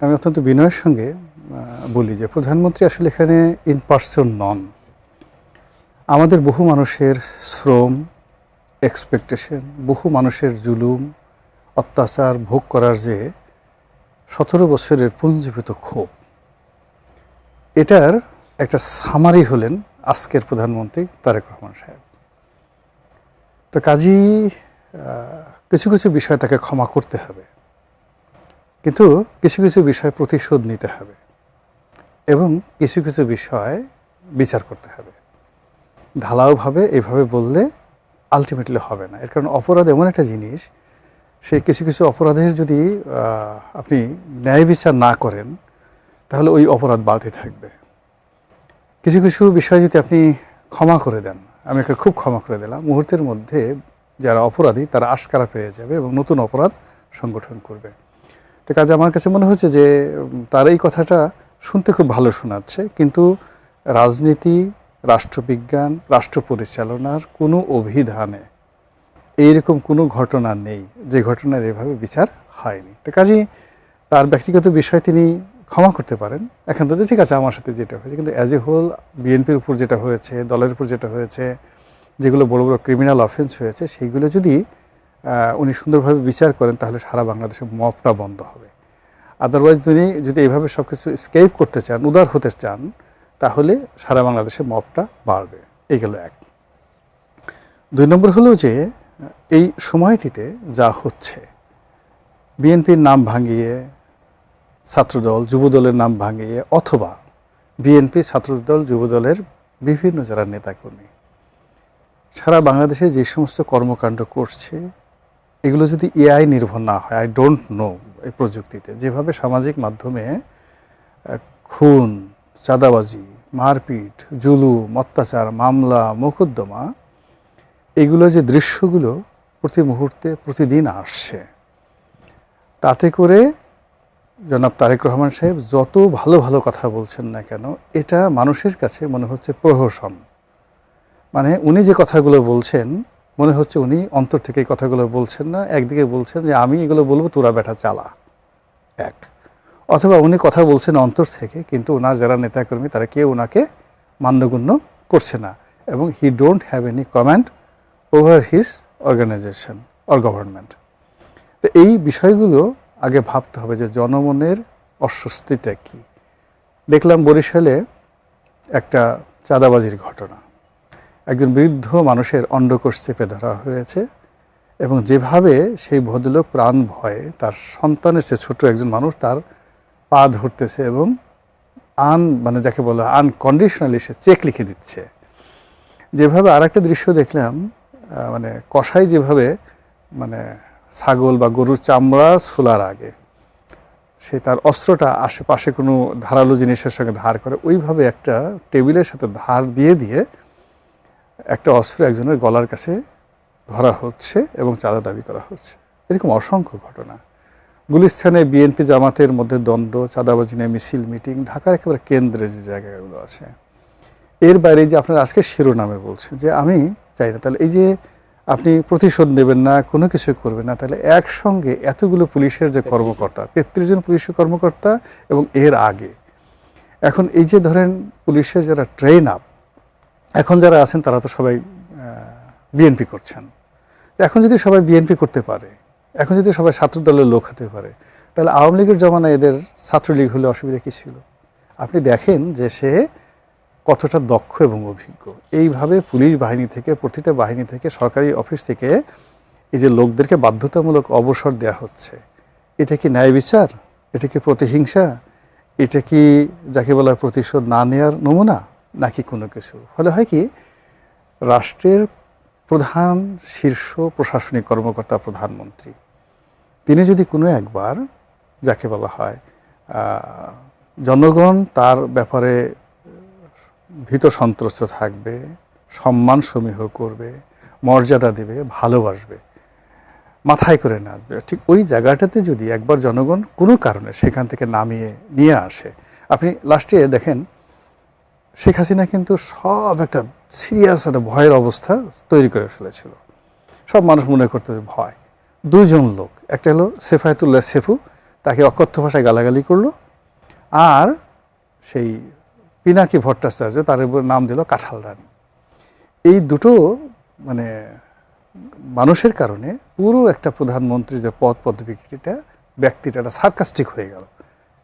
আমি অত্যন্ত বিনয়ের সঙ্গে বলি যে প্রধানমন্ত্রী আসলে এখানে ইন পার্সন নন। আমাদের বহু মানুষের শ্রম, এক্সপেকটেশন, বহু মানুষের জুলুম, অত্যাচার ভোগ করার যে 17 বছরের পুঞ্জীভূত ক্ষোভ, এটার একটা সামারি হলেন আজকের প্রধানমন্ত্রী তারেক রহমান সাহেব। তো কাজী কিছু কিছু বিষয় তাকে ক্ষমা করতে হবে, কিন্তু কিছু কিছু বিষয় প্রতিশোধ নিতে হবে এবং কিছু কিছু বিষয় বিচার করতে হবে। ঢালাওভাবে এইভাবে বললে আলটিমেটলি হবে না। এর কারণ অপরাধ এমন একটা জিনিস, সে কিছু কিছু অপরাধের যদি আপনি ন্যায় বিচার না করেন তাহলে ওই অপরাধ বাড়তে থাকবে। কিছু কিছু বিষয় যদি আপনি ক্ষমা করে দেন, আমি একে খুব ক্ষমা করে দিলাম, মুহূর্তের মধ্যে যারা অপরাধী তারা আশকারা পেয়ে যাবে এবং নতুন অপরাধ সংগঠন করবে। তো কাজে আমার কাছে মনে হচ্ছে যে তার এই কথাটা শুনতে খুব ভালো শোনাচ্ছে, কিন্তু রাজনীতি, রাষ্ট্রবিজ্ঞান, রাষ্ট্র পরিচালনার কোনো অভিধানে এইরকম কোনো ঘটনা নেই যে ঘটনার এভাবে বিচার হয়নি। তো কাজেই তার ব্যক্তিগত বিষয় তিনি ক্ষমা করতে পারেন এখন তো, ঠিক আছে আমার সাথে যেটা হয়েছে, কিন্তু অ্যাজ এ হোল বিএনপির উপর যেটা হয়েছে, দলের উপর যেটা হয়েছে, যেগুলো বড় বড় ক্রিমিনাল অফেন্স হয়েছে, সেইগুলো যদি উনি সুন্দরভাবে বিচার করেন তাহলে সারা বাংলাদেশে মবটা বন্ধ হবে। আদারওয়াইজ তিনি যদি এইভাবে সব কিছু স্কেপ করতে চান, উদার হতে চান, তাহলে সারা বাংলাদেশে মবটা বাড়বে। এই গেল এক। 2 নম্বর হলো যে এই সময়টিতে যা হচ্ছে, বিএনপির নাম ভাঙিয়ে ছাত্রদল, যুবদলের নাম ভাঙিয়ে, অথবা বিএনপি, ছাত্রদল, যুবদলের বিভিন্ন যারা নেতাকর্মী সারা বাংলাদেশে যে সমস্ত কর্মকাণ্ড করছে, এগুলো যদি এআই নির্ভর না হয়, আই ডোন্ট নো, এই প্রযুক্তিতে যেভাবে সামাজিক মাধ্যমে খুন, চাঁদাবাজি, মারপিট, জুলুম, অত্যাচার, মামলা, মোকদ্দমা, এগুলো যে দৃশ্যগুলো প্রতি মুহূর্তে প্রতিদিন আসছে, তাতে করে জনাব তারেক রহমান সাহেব যত ভালো ভালো কথা বলছেন না কেন, এটা মানুষের কাছে মনে হচ্ছে প্রহসন। মানে উনি যে কথাগুলো বলছেন মনে হচ্ছে উনি অন্তর থেকে কথাগুলো বলছেন না, একদিকে বলছেন যে আমি এগুলো বলবো, তোরা ব্যাটা চালা, এক। অথবা উনি কথা বলছেন অন্তর থেকে, কিন্তু ওনার যারা নেতাকর্মী তারা কেউ ওনাকে মান্যগণ্য করছে না, এবং he don't have any comment over his organisation or government. তো এই বিষয়গুলো আগে ভাবতে হবে যে জনমনের অস্বস্তিটা কী। দেখলাম বরিশালে একটা চাঁদাবাজির ঘটনা, একজন বৃদ্ধ মানুষের অন্ডকোষ চেপে ধরা হয়েছে, এবং যেভাবে সেই ভদ্রলোক প্রাণ ভয়ে তার সন্তানের চেয়ে ছোট একজন মানুষ তার পা ধরতেছে এবং মানে যাকে বলা আনকন্ডিশনালি সে চেক লিখে দিচ্ছে। যেভাবে আর একটা দৃশ্য দেখলাম, মানে কসাই যেভাবে মানে ছাগল বা গরুর চামড়া ছোলার আগে সে তার অস্ত্রটা আশেপাশে কোনো ধারালো জিনিসের সঙ্গে ধার করে, ওইভাবে একটা টেবিলের সাথে ধার দিয়ে দিয়ে একটা অস্ত্র একজনের গলার কাছে ধরা হচ্ছে এবং চাঁদা দাবি করা হচ্ছে। এরকম অসংখ্য ঘটনা। গুলিস্তানে বিএনপি জামাতের মধ্যে দ্বন্দ্ব, চাঁদাবাজি নিয়ে মিছিল, মিটিং, ঢাকার একেবারে কেন্দ্রে যে জায়গাগুলো আছে। এর বাইরে যে আপনারা আজকে শিরোনামে বলছেন যে আমি চাই না, তাহলে এই যে আপনি প্রতিশোধ নেবেন না, কোনো কিছু করবেন না, তাহলে একসঙ্গে এতগুলো পুলিশের যে কর্মকর্তা, 33 জন পুলিশের কর্মকর্তা, এবং এর আগে এখন এই যে ধরেন পুলিশের যারা ট্রেন আপ এখন যারা আছেন তারা তো সবাই বিএনপি করছেন। এখন যদি সবাই বিএনপি করতে পারে, এখন যদি সবাই ছাত্রদলের লোক হতে পারে, তাহলে আওয়ামী লীগের জমানায় এদের ছাত্রলীগ হলে অসুবিধা কী ছিল? আপনি দেখেন যে সে কতটা দক্ষ এবং অভিজ্ঞ। এইভাবে পুলিশ বাহিনী থেকে, প্রতিটা বাহিনী থেকে, সরকারি অফিস থেকে এই যে লোকদেরকে বাধ্যতামূলক অবসর দেওয়া হচ্ছে, এটা কি ন্যায় বিচার? এটা কি প্রতিহিংসা? এটা কি যাকে বলা প্রতিশোধ না নেওয়ার নমুনা, নাকি কোনো কিছু? ফলে হয় কি, রাষ্ট্রের প্রধান শীর্ষ প্রশাসনিক কর্মকর্তা প্রধানমন্ত্রী, তিনি যদি কোনো একবার যাকে বলা হয় জনগণ তার ব্যাপারে ভীত সন্ত্রস্ত থাকবে, সম্মান সমীহ করবে, মর্যাদা দেবে, ভালোবাসবে, মাথায় করে নাচবে, ঠিক ওই জায়গাটাতে যদি একবার জনগণ কোনো কারণে সেখান থেকে নামিয়ে নিয়ে আসে, আপনি লাস্টে দেখেন শেখ হাসিনা কিন্তু সব একটা সিরিয়াস একটা ভয়ের অবস্থা তৈরি করে ফেলেছিল। সব মানুষ মনে করতে ভয়। 2 জন লোক, একটা হলো সেফায়েতুল্লাহ সেফু, তাকে অকথ্য ভাষায় গালাগালি করলো, আর সেই পিনাকি ভট্টাচার্য তার উপর নাম দিল কাঁঠাল রানী। এই দুটো মানে মানুষের কারণে পুরো একটা প্রধানমন্ত্রীর যে পদবিটা ব্যক্তিটা একটা সার্কাস্টিক হয়ে গেল।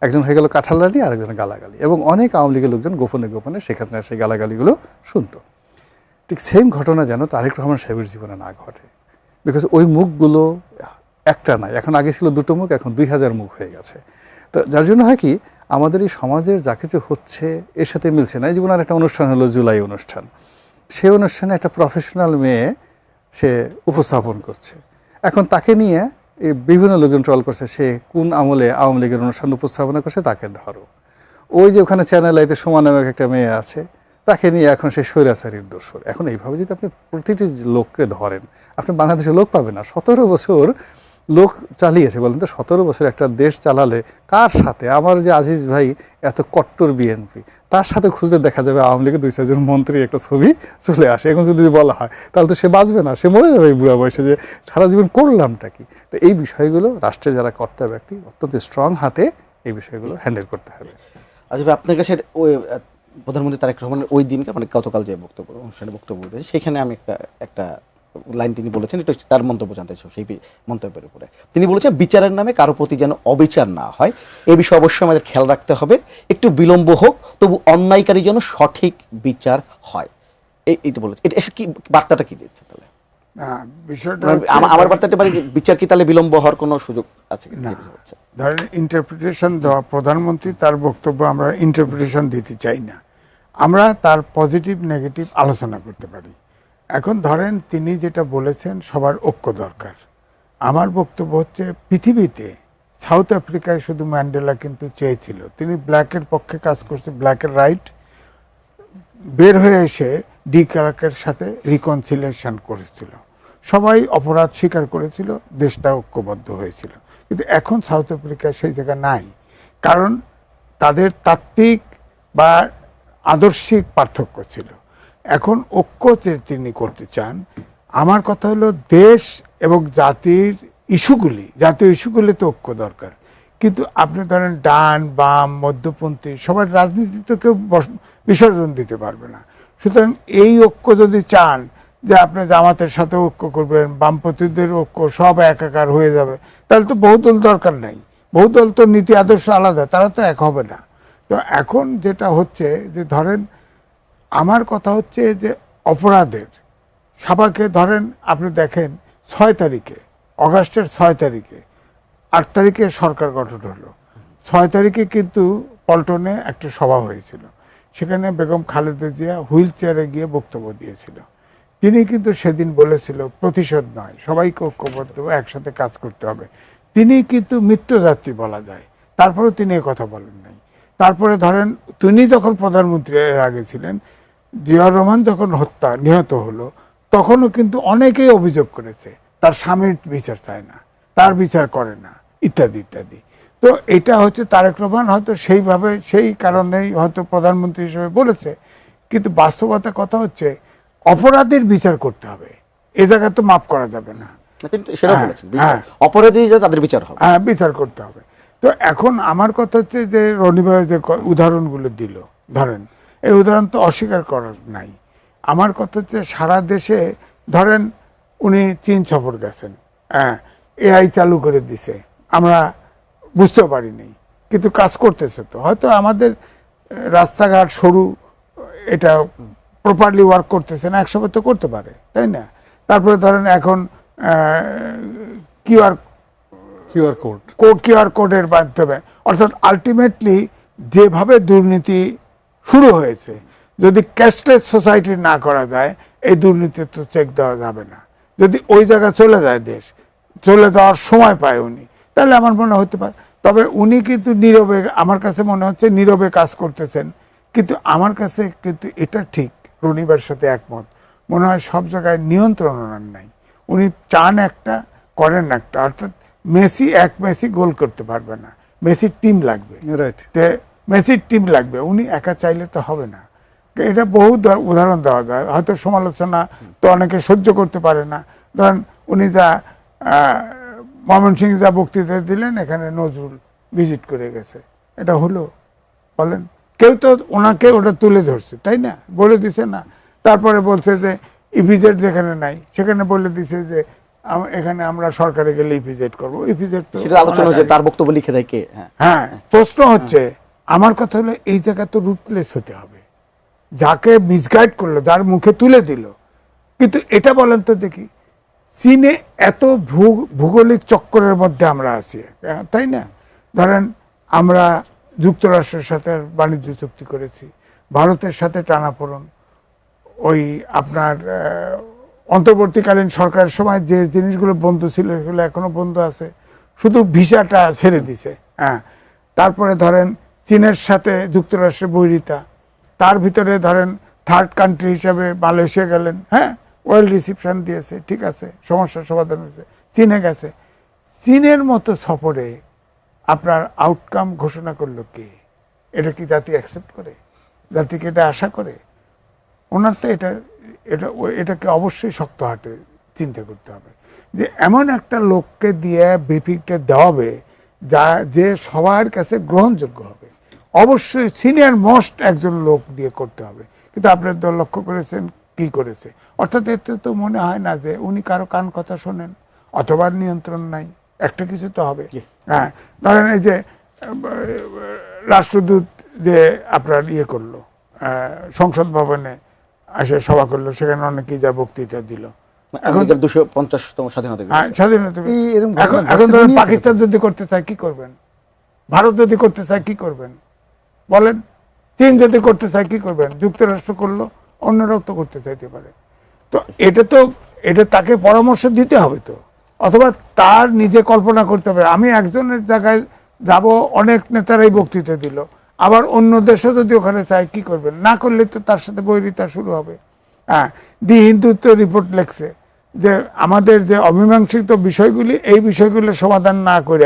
একজন হয়ে গেল কাঁঠাল রানী, আরেকজন গালাগালি, এবং অনেক আওয়ামী লীগের লোকজন গোপনে গোপনে শেখ হাসিনার সেই গালাগালিগুলো শুনতো। ঠিক সেম ঘটনা যেন তারেক রহমান সাহেবের জীবনে না ঘটে, বিকজ ওই মুখগুলো একটা নাই, এখন আগে ছিল দুটো মুখ, এখন 2000 মুখ হয়ে গেছে। তো যার জন্য হয় কি, আমাদের এই সমাজের যা কিছু হচ্ছে এর সাথে মিলছে না। এই জীবনের একটা অনুষ্ঠান হলো জুলাই অনুষ্ঠান, সেই অনুষ্ঠানে একটা প্রফেশনাল মেয়ে সে উপস্থাপন করছে, এখন তাকে নিয়ে এই বিভিন্ন লোকজন ট্রল করছে, সে কোন আমলে আওয়ামী লীগের অনুষ্ঠান উপস্থাপনা করছে তাকে ধরো। ওই যে ওখানে চ্যানেল আইতে সোমা নামক একটা মেয়ে আছে, তাকে নিয়ে এখন সে স্বৈরাচারীর দোসর। এখন এইভাবে যদি আপনি প্রতিটি লোককে ধরেন, আপনি বাংলাদেশে লোক পাবেন না। 17 বছর লোক চালিয়েছে, বলেন তো 17 বছর একটা দেশ চালালে কার সাথে? আমার যে আজিজ ভাই এত কট্টর বিএনপি, তার সাথে খুঁজলে দেখা যাবে আওয়ামী লীগের 2-4 জন মন্ত্রীর একটা ছবি চলে আসে। এখন যদি বলা হয় তাহলে তো সে বাঁচবে না, সে মরে যাবে এই বুড়া বয়সে, যে সারা জীবন করলামটা কি। তো এই বিষয়গুলো রাষ্ট্রের যারা কর্তা ব্যক্তি অত্যন্ত স্ট্রং হাতে এই বিষয়গুলো হ্যান্ডেল করতে হবে। আচ্ছা, আপনার কাছে ওই প্রধানমন্ত্রী তারেক রহমানের ওই দিনকে মানে গতকাল যে অনুষ্ঠানে বক্তব্য দিয়েছে, সেখানে আমি একটা লাইন তিনি বলেছেন, এটা তার মন্তব্য জানতে চাই সেই মন্তব্যের উপরে। তিনি বলেছেন, বিচারের নামে কারো প্রতি যেন অবিচার না হয়, এ বিষয়ে অবশ্যই আমাদের খেয়াল রাখতে হবে। একটু বিলম্ব হোক, তবু অন্যায়কারী যেন সঠিক বিচার হয়। এইটা বলেছে। এটা কি বার্তাটা কি দিচ্ছে তাহলে? বিষয়টা আমার বার্তাটা মানে বিচার কি তাহলে বিলম্ব হওয়ার কোনো সুযোগ আছে না? ধরেন ইন্টারপ্রিটেশন দেওয়া, প্রধানমন্ত্রী তার বক্তব্য আমরা ইন্টারপ্রিটেশন দিতে চাই না, আমরা তার পজিটিভ নেগেটিভ আলোচনা করতে পারি। এখন ধরেন তিনি যেটা বলেছেন সবার ঐক্য দরকার। আমার বক্তব্য হচ্ছে পৃথিবীতে সাউথ আফ্রিকায় শুধু ম্যান্ডেলা কিন্তু চেয়েছিল, তিনি ব্ল্যাকের পক্ষে কাজ করছে, ব্ল্যাকের রাইট, বের হয়ে এসে ডি ক্লার্কের সাথে রিকনসিলিয়েশন করেছিল, সবাই অপরাধ স্বীকার করেছিল, দেশটা ঐক্যবদ্ধ হয়েছিল। কিন্তু এখন সাউথ আফ্রিকায় সেই জায়গা নাই, কারণ তাদের তাত্ত্বিক বা আদর্শিক পার্থক্য ছিল। এখন ঐক্য তিনি করতে চান। আমার কথা হলো দেশ এবং জাতির ইস্যুগুলি, জাতীয় ইস্যুগুলিতে ঐক্য দরকার। কিন্তু আপনি ধরেন ডান বাম মধ্যপন্থী সবার রাজনীতিতে কেউ বিসর্জন দিতে পারবে না। সুতরাং এই ঐক্য যদি চান যে আপনি জামাতের সাথে ঐক্য করবেন, বামপন্থীদের ঐক্য সব একাকার হয়ে যাবে, তাহলে তো বহুদল দরকার নাই। বহুদল তো নীতি আদর্শ আলাদা, তারা তো এক হবে না। তো এখন যেটা হচ্ছে যে ধরেন আমার কথা হচ্ছে যে অপরাধের সাবাকে ধরেন আপনি দেখেন 6 তারিখে, অগাস্টের 6 তারিখে, 8 তারিখে সরকার গঠন হলো, 6 তারিখে কিন্তু পল্টনে একটা সভা হয়েছিল, সেখানে বেগম খালেদা জিয়া হুইল চেয়ারে গিয়ে বক্তব্য দিয়েছিল। তিনি কিন্তু সেদিন বলেছিল প্রতিশোধ নয়, সবাইকে ঐক্যবদ্ধ একসাথে কাজ করতে হবে। তিনি কিন্তু মৃত্যুযাত্রী বলা যায়, তারপরেও তিনি কথা বলেন নাই। তারপরে ধরেন তিনি যখন প্রধানমন্ত্রী এর আগে ছিলেন, জিয়াউর রহমান যখন নিহত হলো, তখনও কিন্তু অনেকেই অভিযোগ করেছে তার স্বামীর বিচার চায় না, তার বিচার করে না, ইত্যাদি ইত্যাদি। তো এটা হচ্ছে তারেক রহমান হয়তো সেইভাবে সেই কারণেই হয়তো প্রধানমন্ত্রী হিসেবে বলেছে, কিন্তু বাস্তবতা কথা হচ্ছে অপরাধীর বিচার করতে হবে, এ জায়গা তো মাফ করা যাবে না। অপরাধী তাদের বিচার হবে, হ্যাঁ বিচার করতে হবে। তো এখন আমার কথা হচ্ছে যে রনিভাই যে উদাহরণগুলো দিল, ধরেন এই উদাহরণ তো অস্বীকার করার নাই। আমার কথা হচ্ছে সারা দেশে ধরেন উনি চীন সফর গেছেন, হ্যাঁ এআই চালু করে দিছে, আমরা বুঝতেও পারিনি, কিন্তু কাজ করতেছে। তো হয়তো আমাদের রাস্তাঘাট সরু, এটা প্রপারলি ওয়ার্ক করতেছে না, একসময় তো করতে পারে, তাই না? তারপরে ধরেন এখন কিউআর কোডের মাধ্যমে, অর্থাৎ আলটিমেটলি যেভাবে দুর্নীতি শুরু হয়েছে, যদি ক্যাশলেস সোসাইটি না করা যায়, এই দুর্নীতি তো চেক দেওয়া যাবে না। যদি ওই জায়গায় চলে যায়, দেশ চলে যাওয়ার সময় পায় উনি, তাহলে আমার মনে হতে পারে। তবে উনি কিন্তু নীরবে, আমার কাছে মনে হচ্ছে নীরবে কাজ করতেছেন। কিন্তু আমার কাছে কিন্তু এটা ঠিক রনিবার সাথে একমত, মনে হয় সব জায়গায় নিয়ন্ত্রণ ওনার নাই। উনি চান একটা, করেন একটা, অর্থাৎ মেসি গোল করতে পারবে না, মেসির টিম লাগবে, মেসির টিম লাগবে, উনি একা চাইলে তো হবে না। এটা বহু উদাহরণ দেওয়া যায়, হয়তো সমালোচনা তো অনেকে সহ্য করতে পারে না। ধরেন উনি যা ময়মনসিংহে যা বক্তৃতা দিলেন, এখানে নজরুল ভিজিট করে গেছে, এটা হলো বলেন? কেউ তো ওনাকে ওটা তুলে ধরছে, তাই না? বলে দিছে না? তারপরে বলছে যে ইপিজেড যেখানে নাই সেখানে বলে দিছে যে এখানে আমরা সরকারে গেলে ইপিজেড করবো। ইপিজেড তো সেটা আলোচনা হচ্ছে, তার বক্তব্য লিখে দেয় কে? হ্যাঁ, প্রশ্ন হচ্ছে আমার কথা হলো এই জায়গা তো রুটলেস হতে হবে। যাকে মিসগাইড করলো, যার মুখে তুলে দিল, কিন্তু এটা বলেন তো দেখি, চীনে এত ভূগোলিক চক্করের মধ্যে আমরা আছি, তাই না? ধরেন আমরা যুক্তরাষ্ট্রের সাথে বাণিজ্য চুক্তি করেছি, ভারতের সাথে টানাপোড়েন, ওই আপনার অন্তর্বর্তীকালীন সরকারের সময় যে জিনিসগুলো বন্ধ ছিল সেগুলো এখনো বন্ধ আছে, শুধু ভিসাটা ছেড়ে দিছে। হ্যাঁ, তারপরে ধরেন চীনের সাথে যুক্তরাষ্ট্রের বৈরিতা, তার ভিতরে ধরেন থার্ড কান্ট্রি হিসাবে মালয়েশিয়া গেলেন, হ্যাঁ, ওয়েল রিসিপশন দিয়েছে, ঠিক আছে, সমস্যার সমাধান হয়েছে। চীনে গেছে, চীনের মতো সফরে আপনার আউটকাম ঘোষণা করলো কে? এটা কি জাতি অ্যাকসেপ্ট করে? জাতিকে এটা আশা করে? ওনার তো এটাকে অবশ্যই শক্ত হাতে চিন্তা করতে হবে যে এমন একটা লোককে দিয়ে ব্রিফিংটা দেওয়াবে যে সবার কাছে গ্রহণযোগ্য হবে। অবশ্যই সিনিয়র মোস্ট একজন লোক দিয়ে করতে হবে। কিন্তু আপনার তো লক্ষ্য করেছেন কি করেছে, অর্থাৎ এতে তো মনে হয় না যে উনি কারো কান কথা শোনেন, অথবা নিয়ন্ত্রণ নাই, একটা কিছু তো হবে। হ্যাঁ, ধরেন এই যে রাষ্ট্রদূত যে আপনার করলো সংসদ ভবনে আসে সভা করলো, সেখানে অনেকেই যা বক্তৃতা দিল। এখন 250তম স্বাধীনতা এখন ধরেন পাকিস্তান যদি করতে চায় কি করবেন? ভারত যদি করতে চায় কি করবেন বলেন? চীন যদি করতে চায় কি করবেন? যুক্তরাষ্ট্র করলো, অন্যরাও তো করতে চাইতে পারে। তো এটা তাকে পরামর্শ দিতে হবে তো, অথবা তার নিজে কল্পনা করতে হবে। আমি একজনের জায়গায় যাব, অনেক নেতারাই বক্তৃতা দিল, আবার অন্য দেশও যদি ওখানে চায় কি করবেন? না করলে তো তার সাথে বৈরিতা শুরু হবে। হ্যাঁ, দি হিন্দুত্ব রিপোর্ট লেখছে যে আমাদের যে অমীমাংসিত বিষয়গুলি, এই বিষয়গুলো সমাধান না করে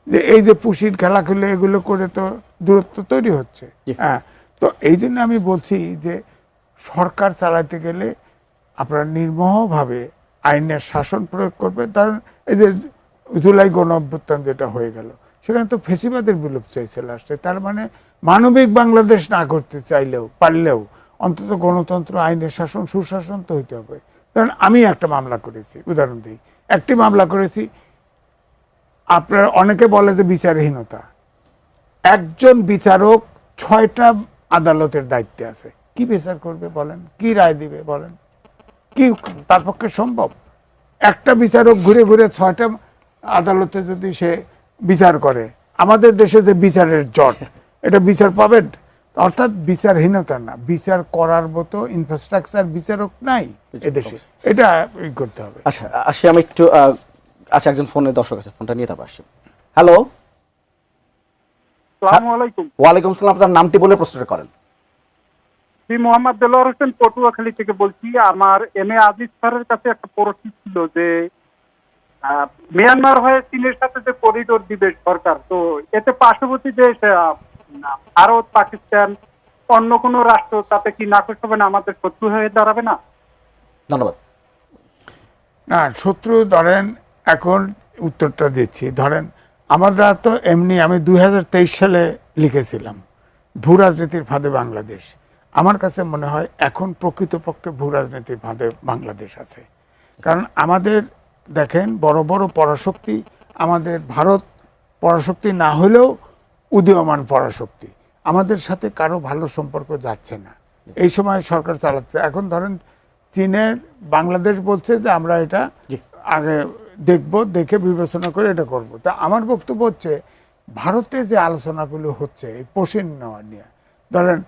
যে এই যে পুশির খেলা খেলে এগুলো করে তো দূরত্ব তৈরি হচ্ছে। হ্যাঁ, তো এই জন্য আমি বলছি যে সরকার চালাতে গেলে আপনারা নির্মোহভাবে আইনের শাসন প্রয়োগ করবে। কারণ এই যে জুলাই গণ অভ্যুত্থান যেটা হয়ে গেল, সেখানে তো ফেসিবাদের বিলোপ চাইছে লাস্টে। তার মানে মানবিক বাংলাদেশ না করতে চাইলেও পারলেও অন্তত গণতন্ত্র, আইনের শাসন, সুশাসন তো হইতে হবে। কারণ আমি একটা মামলা করেছি, উদাহরণ দিই, একটি মামলা করেছি। আপনার অনেকে বলে যে বিচারহীনতা, একজন বিচারক 6টা আদালতের দায়িত্বে আছে, কি বিচার করবে বলেন? কি রায় দিবে বলেন? কি তার পক্ষে সম্ভব? একটা বিচারক ঘুরে ঘুরে 6টা আদালতে যদি সে বিচার করে, আমাদের দেশে যে বিচারের জট, এটা বিচার পাবেন? অর্থাৎ বিচারহীনতা না, বিচার করার মতো ইনফ্রাস্ট্রাকচার বিচারক নাই এদেশে, এটা করতে হবে। আচ্ছা, আসি আমি একটু আচ্ছা, একজন ফোনে দর্শক আছে, ফোনটা নিয়ে তারপর আসি। হ্যালো, আসসালামু আলাইকুম। ওয়ালাইকুম সালাম। আপনার নামটি বলে প্রশ্নটা করেন। শ্রী মোহাম্মদ দেলোয়ার হোসেন, পটুয়াখালী থেকে বলছি। আমার এম এ আজিজ স্যারের কাছে একটা প্রশ্ন ছিল যে মিয়ানমার হয়ে চীনের সাথে যে করিডোর দিবে সরকার, তো এতে পার্শ্ববর্তী দেশ ভারত, পাকিস্তান, অন্য কোনো রাষ্ট্র তাতে কি নাকচ হবে না? আমাদের শত্রু হয়ে দাঁড়াবে না? ধন্যবাদ। না, শত্রু ধরেন, এখন উত্তরটা দিচ্ছি। ধরেন আমরা তো এমনি, আমি 2023 সালে লিখেছিলাম ভূ রাজনীতির ফাঁদে বাংলাদেশ। আমার কাছে মনে হয় এখন প্রকৃতপক্ষে ভূ রাজনীতির ফাঁদে বাংলাদেশ আছে। কারণ আমাদের দেখেন বড় বড় পরাশক্তি, আমাদের ভারত পরাশক্তি না হলেও উদীয়মান পরাশক্তি, আমাদের সাথে কারো ভালো সম্পর্ক যাচ্ছে না, এই সময় সরকার চালাচ্ছে। এখন ধরেন চীনের বাংলাদেশ বলছে যে আমরা এটা আগে দেখব, দেখে বিবেচনা করে এটা করব। তা আমার বক্তব্য হচ্ছে ভারতে যে আলোচনাগুলো হচ্ছে এই পশ্চিম নেওয়া নিয়ে, ধরেন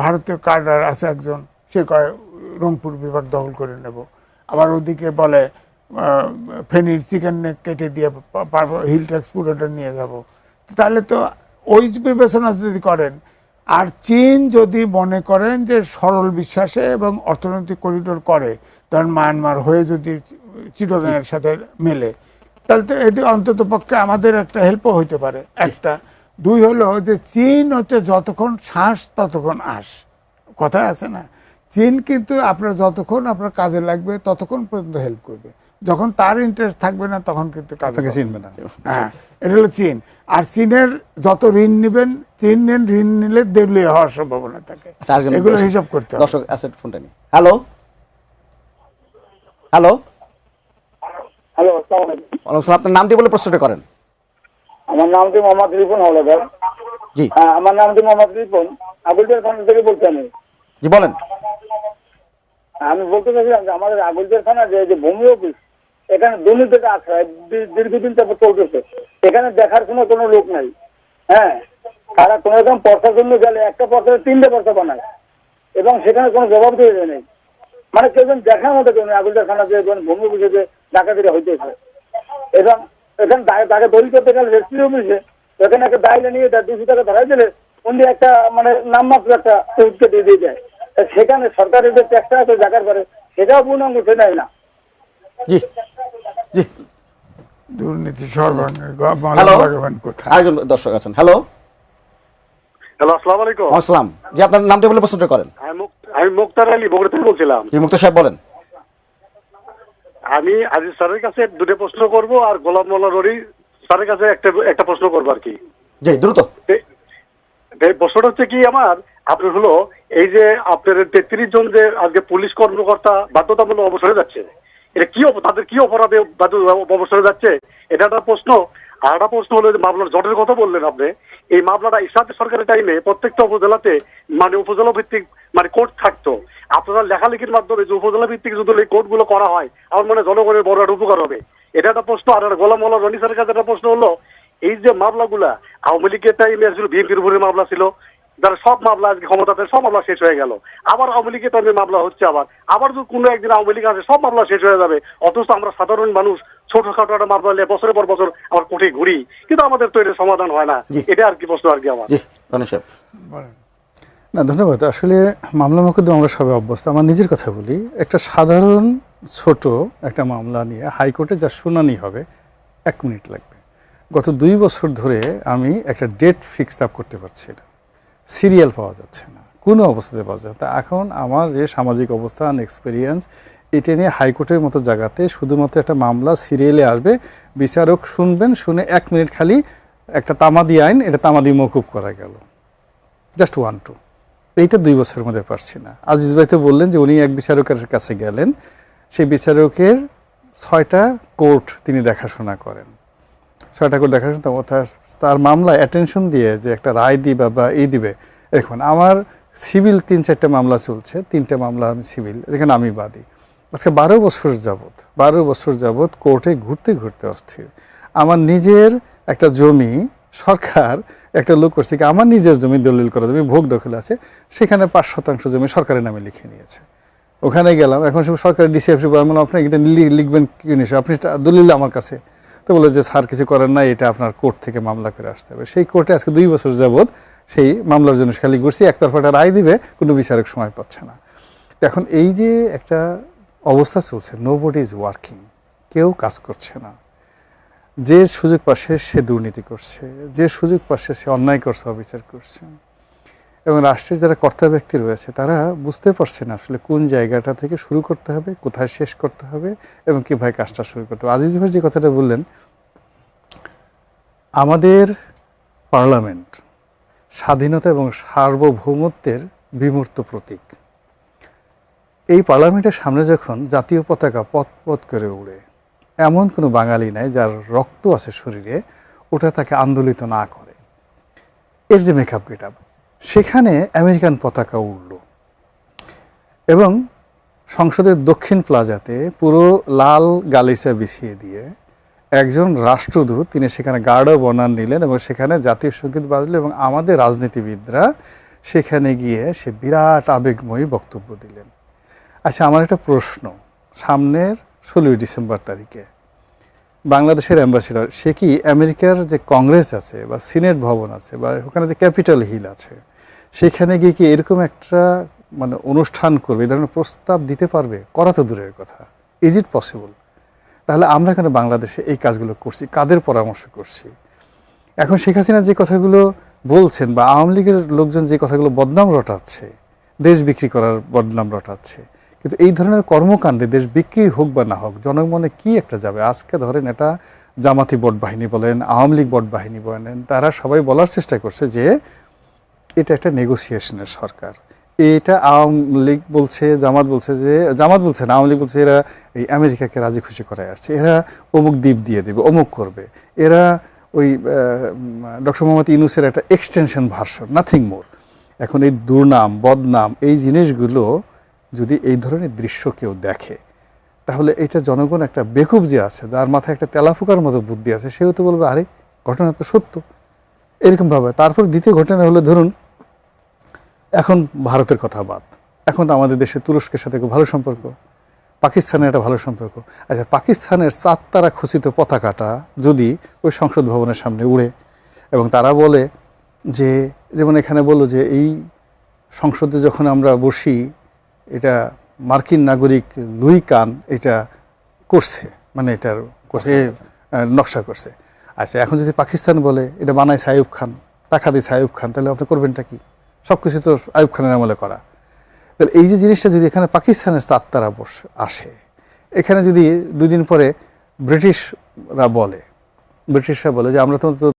ভারতীয় কাডার আছে একজন, সে কয় রংপুর বিভাগ দখল করে নেব, আবার ওদিকে বলে ফেনীর চিকেন নেক কেটে দিয়ে হিল ট্যাক্স পুরোটা নিয়ে যাব। তাহলে তো ওই বিবেচনা যদি করেন, আর চীন যদি মনে করেন যে সরল বিশ্বাসে এবং অর্থনৈতিক করিডোর করে, ধরেন মায়ানমার হয়ে যদি চিটাগাংয়ের সাথে মেলে, তাহলে তো এটি অন্তত পক্ষে আমাদের একটা হেল্পও হইতে পারে। একটা, দুই হলো যে চীন হচ্ছে যতক্ষণ শ্বাস ততক্ষণ আস, কথায় আছে না? চীন কিন্তু আপনার যতক্ষণ আপনার কাজে লাগবে ততক্ষণ পর্যন্ত হেল্প করবে, যখন তার ইন্টারেস্ট থাকবে না তখন কিন্তু কাজে চিনবে না। হ্যাঁ, এটা হলো চীন। আর চীনের যত ঋণ নেবেন, ঋণ নিলে দেউলিয়া হওয়ার সম্ভাবনা থাকে। আচ্ছা, আরেকজন এগুলো হিসাব করতে হবে। দর্শক আছে ফোনটা নিয়ে। হ্যালো হ্যালো, হ্যালো, আসসালামু আলাইকুম। ওয়ালাইকুম সালাম। আপনার নামটি বলে প্রশ্নটা করেন। আমার নামটি মোহাম্মদ রিপন হলদার। জি আমার নামটি মোহাম্মদ রিপন, আগুলদের থানা থেকে বলছি আমি। জি বলেন। আমি বলতে চাইছিলাম যে আমাদের আগুলদের থানা যে ভূমি অফিস, এখানে দুর্নীতিটা আছে, দীর্ঘদিন তারপর চলতেছে। এখানে দেখার কোনো লোক নাই। হ্যাঁ, তারা কোনো রকম পর্সার জন্য গেলে একটা পর্সার 3টে পর্সা বানায়, এবং সেখানে কোনো জবাব দিয়ে নেই। মানে কেউ দেখার মতো কেউ নেই আগুলদের থানা যে ভূমি অফিসে যে ডাকাতিটা হইতেছে। এবং এখানে তাকে দড়ি করতে গেলে রেজিস্ট্রি অফিসে, এখানে একটা ডাইলে নিয়ে 200 টাকা ধরাই দিলে উনি একটা মানে নামমাত্র একটা সুদকে দিয়ে দেয়। সেখানে সরকারের যে ট্যাক্সটা আছে জায়গার পরে, সেটাও পূর্ণাঙ্গ সে নেয় না। জি জি। দুর্নীতি সর্বাঙ্গে হ্যালো, লাগাবেন কোথায়? আরেকজন দর্শক আছেন। হ্যালো হ্যালো, আসসালামু আলাইকুম। আসসালাম। জি আপনার নামটি বলে প্রশ্নটা করেন। আমি মুক্তার আলী বগুড়া থেকে বলছিলাম। জি মুক্তা সাহেব বলেন। আমি আজিজ স্যারের কাছে দুটো প্রশ্ন করব, আর গোলাম মোল্লা রনি স্যারের কাছে একটা প্রশ্ন করবো আর কি। জি দ্রুত। প্রশ্নটা হচ্ছে কি আমার, আপনার হলো এই যে আপনার 33 জন যে আজকে পুলিশ কর্মকর্তা বাধ্যতামূলক অবসরে যাচ্ছে, এটা কি তাদের কি অপরাধে অবসরে যাচ্ছে, এটা একটা প্রশ্ন। আর একটা প্রশ্ন হলো যে মামলার জটের কথা বললেন আপনি, এই মামলাটা ইসলাম সরকারের টাইমে প্রত্যেকটা উপজেলাতে মানে উপজেলা ভিত্তিক মানে কোর্ট থাকতো। আপনারা লেখালেখির মাধ্যমে যে উপজেলা ভিত্তিক যদি এই কোর্টগুলো করা হয়, আমার মনে হয় জনগণের বড় একটা উপকার হবে। এটা একটা প্রশ্ন। আর একটা গোলাম মোল্লা রনি স্যারের কাছে একটা প্রশ্ন হলো, এই যে মামলাগুলা আওয়ামী লীগের টাইমে আসলে বিএনপির উপরে মামলা ছিল, যারা সব মামলা আজকে ক্ষমতাতে, সব মামলা শেষ হয়ে গেল। আবার আওয়ামী লীগের টাইমে মামলা হচ্ছে, আবার যদি কোনো একদিন আওয়ামী লীগ আছে সব মামলা শেষ হয়ে যাবে। অথচ আমরা সাধারণ মানুষ ছোটখাটো একটা মামলা নিয়ে বছরের পর বছর আবার কোর্টে ঘুরি, কিন্তু আমাদের তো এটা সমাধান হয় না। এটা আর কি প্রশ্ন আর কি আমার। জি রনি সাহেব। না ধন্যবাদ। আসলে মামলা মোকদ্দমা আমরা সবাই অভ্যস্ত। আমার নিজের কথা বলি, একটা সাধারণ ছোট একটা মামলা নিয়ে হাইকোর্টে যা শুনানি হবে 1 মিনিট লাগবে। গত 2 বছর ধরে আমি একটা ডেট ফিক্স আপ করতে পারছি না, সিরিয়াল পাওয়া যাচ্ছে না, কোনো অবস্থাতে পাওয়া যাচ্ছে না। তা এখন আমার যে সামাজিক অবস্থান এক্সপিরিয়েন্স, এটা নিয়ে হাইকোর্টের মতো জায়গাতে শুধুমাত্র একটা মামলা সিরিয়ালে আসবে, বিচারক শুনবেন, শুনে 1 মিনিট খালি একটা তামাদি আইন, এটা তামাদি মকুব করা গেল, জাস্ট 1-2। এইটা 2 বছরের মধ্যে পারছি না। আজিজ ভাই তো বললেন যে উনি এক বিচারকের কাছে গেলেন, সেই বিচারকের 6টা কোর্ট তিনি দেখাশোনা করেন। 6টা কোর্ট দেখাশোনা, তার মামলায় অ্যাটেনশন দিয়ে যে একটা রায় দিবে বা এই দিবে। এখন আমার সিভিল 3-4টা মামলা চলছে, 3টে মামলা আমি সিভিল, এখানে আমি বাদী। আজকে 12 বছর যাবৎ কোর্টে ঘুরতে ঘুরতে অস্থির। আমার নিজের একটা জমি সরকার একটা লোক করছে কি, আমার নিজের জমি দলিল করা জমি ভোগ দখল আছে, সেখানে 5% জমি সরকারের নামে লিখে নিয়েছে। ওখানে গেলাম, এখন সব সরকারি ডিসিএফসি বললাম আপনি এটা লিখবেন কি নিশ্চয়, আপনি দলিল আমার কাছে। তো বলে যে স্যার কিছু করেন না, এটা আপনার কোর্ট থেকে মামলা করে আসতে হবে। সেই কোর্টে আজকে 2 বছর যাবৎ সেই মামলার জন্য খালি ঘুরছি, একতরফা একটা রায় দিবে, কোনো বিচারক সময় পাচ্ছে না। এখন এই যে একটা অবস্থা চলছে, নোবডি ইজ ওয়ার্কিং, কেউ কাজ করছে না। যে সুযোগ পাচ্ছে সে দুর্নীতি করছে, যে সুযোগ পাচ্ছে সে অন্যায় করছে, অবিচার করছে। এবং রাষ্ট্রের যারা কর্তা ব্যক্তি রয়েছে তারা বুঝতে পারছে না আসলে কোন জায়গাটা থেকে শুরু করতে হবে, কোথায় শেষ করতে হবে, এবং কীভাবে কাজটা শুরু করতে হবে। আজিজ ভাই যে কথাটা বললেন, আমাদের পার্লামেন্ট স্বাধীনতা এবং সার্বভৌমত্বের বিমূর্ত প্রতীক। এই পার্লামেন্টের সামনে যখন জাতীয় পতাকা পথ করে উড়ে, এমন কোনো বাঙালি নাই যার রক্ত আছে শরীরে ওটা তাকে আন্দোলিত না করে। এর যে মেকআপ গেটআপ, সেখানে আমেরিকান পতাকা উড়ল, এবং সংসদের দক্ষিণ প্লাজাতে পুরো লাল গালিচা বিছিয়ে দিয়ে একজন রাষ্ট্রদূত তিনি সেখানে গার্ড অব অনার নিলেন, এবং সেখানে জাতীয় সঙ্গীত বাজলো, এবং আমাদের রাজনীতিবিদরা সেখানে গিয়ে সে বিরাট আবেগময়ী বক্তব্য দিলেন। আচ্ছা, আমার একটা প্রশ্ন, সামনের 16 ডিসেম্বর তারিখে বাংলাদেশের অ্যাম্বাসেডর সে কি আমেরিকার যে কংগ্রেস আছে বা সিনেট ভবন আছে বা ওখানে যে ক্যাপিটাল হিল আছে, সেখানে গিয়ে কি এরকম একটা মানে অনুষ্ঠান করবে, এই ধরনের প্রস্তাব দিতে পারবে? করা তো দূরের কথা, ইজ ইট পসিবল? তাহলে আমরা কেন বাংলাদেশে এই কাজগুলো করছি, কাদের পরামর্শ করছি? এখন শেখ হাসিনা যে কথাগুলো বলছেন বা আওয়ামী লীগের লোকজন যে কথাগুলো বদনাম রটাচ্ছে, দেশ বিক্রি করার বদনাম রটাচ্ছে, কিন্তু এই ধরনের কর্মকাণ্ডে দেশ বিক্রি হোক বা না হোক, জনমনে কি একটা যাবে? আজকে ধরেন এটা জামাতি বট বাহিনী বলেন, আওয়ামী লীগ বট বাহিনী বলেন, তারা সবাই বলার চেষ্টা করছে যে এটা একটা নেগোসিয়েশনের সরকার। এটা আওয়ামী লীগ বলছে, জামাত বলছে যে, জামাত বলছে না, আওয়ামী লীগ বলছে এরা এই আমেরিকাকে রাজি খুশি করায় আসছে, এরা অমুক দ্বীপ দিয়ে দেবে, অমুক করবে, এরা ওই ডক্টর মোহাম্মদ ইউনূসের একটা এক্সটেনশন ভার্সন, নাথিং মোর। এখন এই দুর্নাম বদনাম এই জিনিসগুলো যদি এই ধরনের দৃশ্য কেউ দেখে, তাহলে এটা জনগণ একটা বেকুব যে আছে, যার মাথায় একটা তেলাফুকার মতো বুদ্ধি আছে, সেও তো বলবে আরে ঘটনা তো সত্য, এরকমভাবে। তারপর দ্বিতীয় ঘটনা হলো, ধরুন এখন ভারতের কথা বাদ, এখন তো আমাদের দেশে তুরস্কের সাথে খুব ভালো সম্পর্ক, পাকিস্তানের একটা ভালো সম্পর্ক। আচ্ছা, পাকিস্তানের 4 তারা খচিত পতাকাটা যদি ওই সংসদ ভবনের সামনে উড়ে, এবং তারা বলে যে, যেমন এখানে বললো যে এই সংসদে যখন আমরা বসি, এটা মার্কিন নাগরিক লুই কান এটা করছে, মানে এটার করছে, নকশা করছে। আচ্ছা, এখন যদি পাকিস্তান বলে এটা বানাইছে আইয়ুব খান, টাকা দিয়েছে আইয়ুব খান, তাহলে আপনি করবেনটা কি? সব কিছু তো আইয়ুব খানের আমলে করা। তাহলে এই যে জিনিসটা যদি এখানে পাকিস্তানের 4 তারা আসে, এখানে যদি 2 দিন পরে ব্রিটিশরা বলে যে আমরা তো